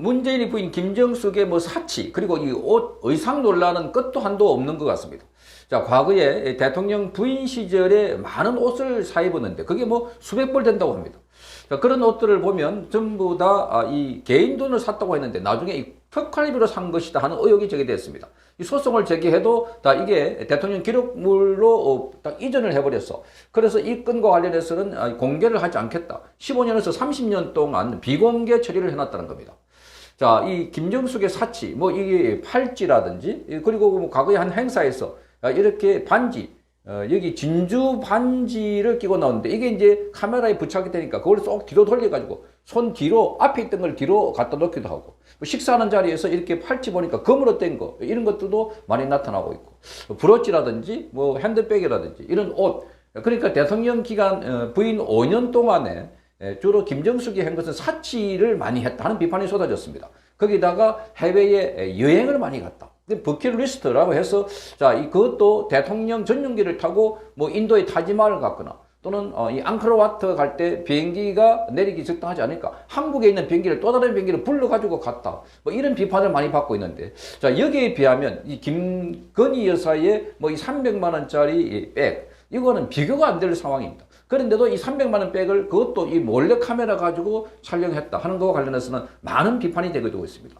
문재인의 부인 김정숙의 뭐 사치, 그리고 이 옷, 의상 논란은 끝도 한도 없는 것 같습니다. 자, 과거에 대통령 부인 시절에 많은 옷을 사 입었는데 그게 뭐 수백 벌 된다고 합니다. 자, 그런 옷들을 보면 전부 다 이 개인 돈을 샀다고 했는데 나중에 이 특활비로 산 것이다 하는 의혹이 제기됐습니다. 이 소송을 제기해도 다 이게 대통령 기록물로 딱 이전을 해버렸어. 그래서 이 건과 관련해서는 공개를 하지 않겠다. 15년에서 30년 동안 비공개 처리를 해놨다는 겁니다. 자, 이 김정숙의 사치, 뭐 이게 팔찌라든지, 그리고 뭐 과거에 한 행사에서 이렇게 반지, 여기 진주 반지를 끼고 나오는데 이게 이제 카메라에 부착이 되니까 그걸 쏙 뒤로 돌려가지고 손 뒤로 앞에 있던 걸 뒤로 갖다 놓기도 하고, 식사하는 자리에서 이렇게 팔찌 보니까 금으로 된 거, 이런 것들도 많이 나타나고 있고, 브로치라든지 뭐 핸드백이라든지 이런 옷, 그러니까 대통령 기간 부인 5년 동안에 주로 김정숙이 한 것은 사치를 많이 했다는 비판이 쏟아졌습니다. 거기다가 해외에 여행을 많이 갔다. 버킷리스트라고 해서, 자, 그것도 대통령 전용기를 타고 뭐 인도의 타지마을 갔거나 또는 이 앙코르와트 갈 때 비행기가 내리기 적당하지 않으니까 한국에 있는 비행기를 또 다른 비행기를 불러가지고 갔다. 뭐 이런 비판을 많이 받고 있는데, 자, 여기에 비하면 이 김건희 여사의 뭐 이 300만 원짜리 백, 이거는 비교가 안 될 상황입니다. 그런데도 이 300만 원 백을 그것도 이 몰래 카메라 가지고 촬영했다 하는 것과 관련해서는 많은 비판이 되고 있습니다.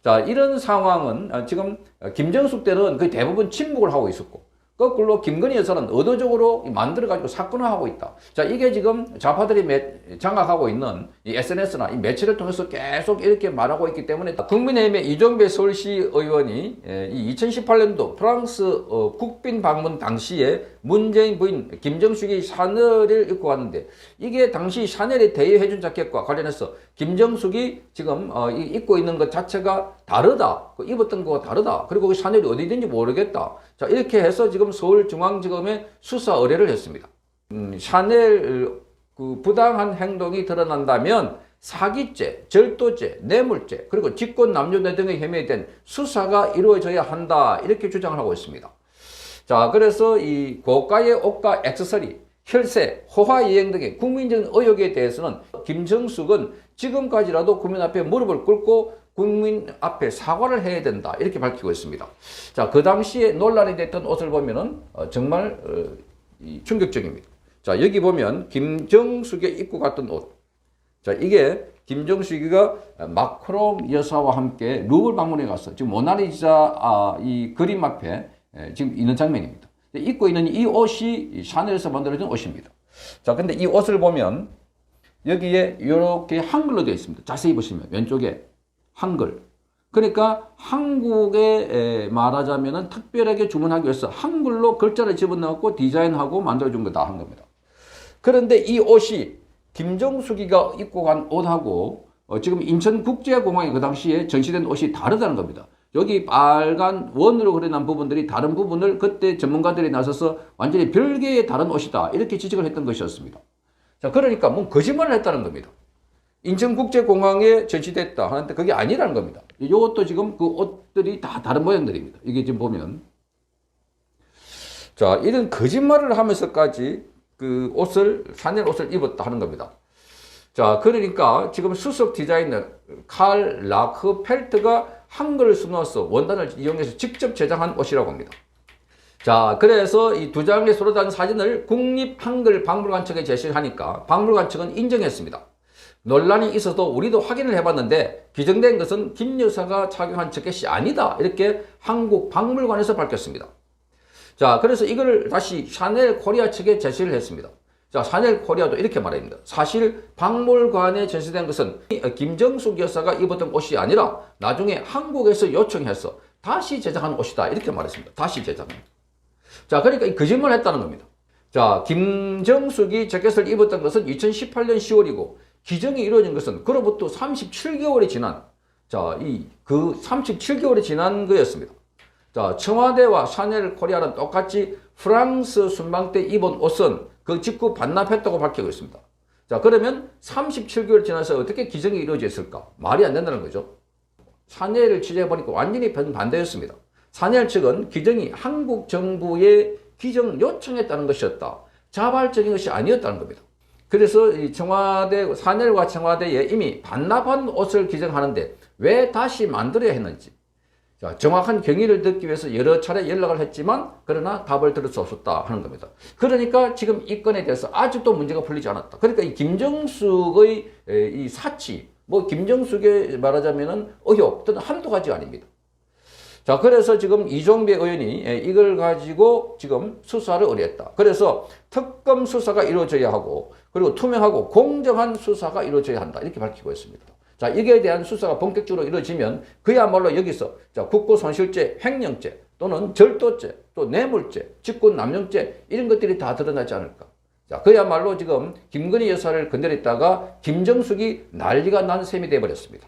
자, 이런 상황은 지금 김정숙 때는 거의 대부분 침묵을 하고 있었고, 거꾸로 김건희 여사는 의도적으로 만들어가지고 사건을 하고 있다. 자, 이게 지금 좌파들이 장악하고 있는 이 SNS나 이 매체를 통해서 계속 이렇게 말하고 있기 때문에, 국민의힘의 이종배 서울시 의원이 이 2018년도 프랑스 국빈 방문 당시에 문재인 부인 김정숙이 샤넬을 입고 왔는데, 이게 당시 샤넬이 대여해준 자켓과 관련해서 김정숙이 지금 입고 있는 것 자체가 다르다, 입었던 거가 다르다, 그리고 그 샤넬이 어디 있는지 모르겠다. 자, 이렇게 해서 지금 서울중앙지검에 수사 의뢰를 했습니다. 샤넬 그 부당한 행동이 드러난다면 사기죄, 절도죄, 뇌물죄, 그리고 직권남용죄 등의 혐의에 대한 수사가 이루어져야 한다, 이렇게 주장을 하고 있습니다. 자, 그래서 이 고가의 옷과 액세서리, 혈세, 호화이행 등의 국민적인 의혹에 대해서는 김정숙은 지금까지라도 국민 앞에 무릎을 꿇고 국민 앞에 사과를 해야 된다, 이렇게 밝히고 있습니다. 자, 그 당시에 논란이 됐던 옷을 보면은 정말 충격적입니다. 자, 여기 보면 김정숙이 입고 갔던 옷. 자, 이게 김정숙이가 마크롱 여사와 함께 루브르 방문에 가서 지금 모나리자 이 그림 앞에 지금 있는 장면입니다. 입고 있는 이 옷이 샤넬에서 만들어진 옷입니다. 자, 근데 이 옷을 보면 여기에 이렇게 한글로 되어 있습니다. 자세히 보시면 왼쪽에 한글. 그러니까 한국에 말하자면은 특별하게 주문하기 위해서 한글로 글자를 집어넣고 디자인하고 만들어준 거다 한 겁니다. 그런데 이 옷이 김정숙이가 입고 간 옷하고 지금 인천국제공항에 그 당시에 전시된 옷이 다르다는 겁니다. 여기 빨간 원으로 그려놓은 부분들이 다른 부분을 그때 전문가들이 나서서 완전히 별개의 다른 옷이다, 이렇게 지적을 했던 것이었습니다. 자, 그러니까 뭐 거짓말을 했다는 겁니다. 인천국제공항에 전시됐다 하는데 그게 아니라는 겁니다. 이것도 지금 그 옷들이 다 다른 모양들입니다. 이게 지금 보면. 자, 이런 거짓말을 하면서까지 그 옷을, 샤넬 옷을 입었다 하는 겁니다. 자, 그러니까 지금 수석 디자이너 칼 라크펠트가 한글을 써넣어서 원단을 이용해서 직접 제작한 옷이라고 합니다. 자, 그래서 이 두 장의 서로 다른 사진을 국립한글박물관 측에 제시를 하니까 박물관 측은 인정했습니다. 논란이 있어도 우리도 확인을 해봤는데 기증된 것은 김 여사가 착용한 재킷이 아니다, 이렇게 한국박물관에서 밝혔습니다. 자, 그래서 이걸 다시 샤넬 코리아 측에 제시를 했습니다. 자, 샤넬 코리아도 이렇게 말합니다. 사실 박물관에 전시된 것은 김정숙 여사가 입었던 옷이 아니라 나중에 한국에서 요청해서 다시 제작한 옷이다, 이렇게 말했습니다. 다시 제작한. 자, 그러니까 이 거짓말을 했다는 겁니다. 자, 김정숙이 재킷을 입었던 것은 2018년 10월이고 기증이 이루어진 것은 그로부터 37개월이 지난, 자, 그 37개월이 지난 거였습니다. 자, 청와대와 샤넬 코리아는 똑같이 프랑스 순방 때 입은 옷은 그 직후 반납했다고 밝히고 있습니다. 자, 그러면 37개월 지나서 어떻게 기증이 이루어졌을까? 말이 안 된다는 거죠. 샤넬을 취재해보니까 완전히 반대였습니다. 샤넬 측은 기증이 한국 정부에 기증 요청했다는 것이었다, 자발적인 것이 아니었다는 겁니다. 그래서 이 청와대, 산하일과 청와대에 이미 반납한 옷을 기증하는데 왜 다시 만들어야 했는지. 자, 정확한 경위를 듣기 위해서 여러 차례 연락을 했지만 그러나 답을 들을 수 없었다 하는 겁니다. 그러니까 지금 이 건에 대해서 아직도 문제가 풀리지 않았다. 그러니까 이 김정숙의 이 사치, 뭐 김정숙의 말하자면은 의혹 또는 한두 가지가 아닙니다. 자, 그래서 지금 이종배 의원이 이걸 가지고 지금 수사를 의뢰했다. 그래서 특검 수사가 이루어져야 하고 그리고 투명하고 공정한 수사가 이루어져야 한다. 이렇게 밝히고 있습니다. 자, 이게 대한 수사가 본격적으로 이루어지면 그야말로 여기서 자, 국고손실죄, 횡령죄 또는 절도죄, 또 뇌물죄, 직권남용죄 이런 것들이 다 드러나지 않을까. 자, 그야말로 지금 김건희 여사를 건드렸다가 김정숙이 난리가 난 셈이 돼버렸습니다.